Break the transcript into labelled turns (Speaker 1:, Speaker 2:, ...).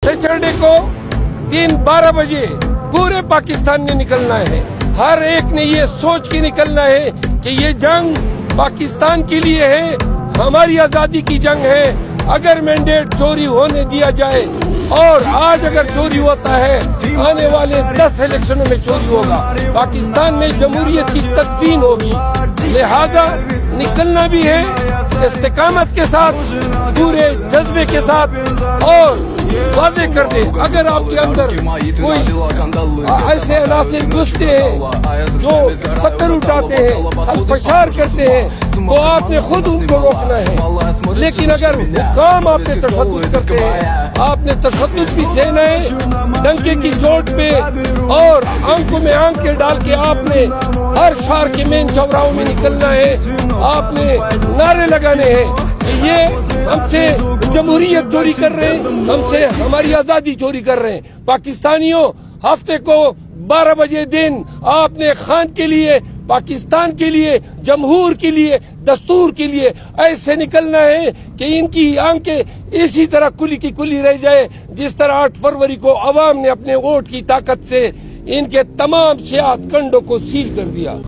Speaker 1: Saturday को दिन 12 बजे पूरे पाकिस्तान ने निकलना है। हर एक ने ये सोच के निकलना है कि ये जंग पाकिस्तान के लिए है, हमारी आजादी की जंग है। अगर मैंडेट चोरी होने दिया जाए, और आज अगर चोरी होता है, आने वाले 10 इलेक्शनों में चोरी होगा, पाकिस्तान में जमहूरियत की तदफीन होगी। लिहाजा निकलना भी है इस्तिकामत के साथ, पूरे जज्बे के साथ, और वादे कर दे अगर आपके अंदर कोई ऐसे अनासिर घुसते हैं जो पत्थर उठाते हैं, अल्फशार करते हैं, तो आपने खुद उनको रोकना है। लेकिन अगर हुक्काम आप पे तशद्दुद करते हैं, आपने तशद्दुद भी सहना है, डंके की चोट पे और आंखों में आंखें डाल के आपने हर शहर के मेन चौराहों में निकलना है। आपने नारे लगाने हैं कि ये हमसे जमहूरियत चोरी कर रहे हैं, हमसे हमारी आजादी चोरी कर रहे हैं। पाकिस्तानियों, हफ्ते को 12 बजे दिन आपने खान के लिए, पाकिस्तान के लिए, जमहूर के लिए, दस्तूर के लिए ऐसे निकलना है कि इनकी आंखें इसी तरह कुली की कुली रह जाए, जिस तरह 8 फरवरी को अवाम ने अपने वोट की ताकत से इनके तमाम सियात कंडों को सील कर दिया।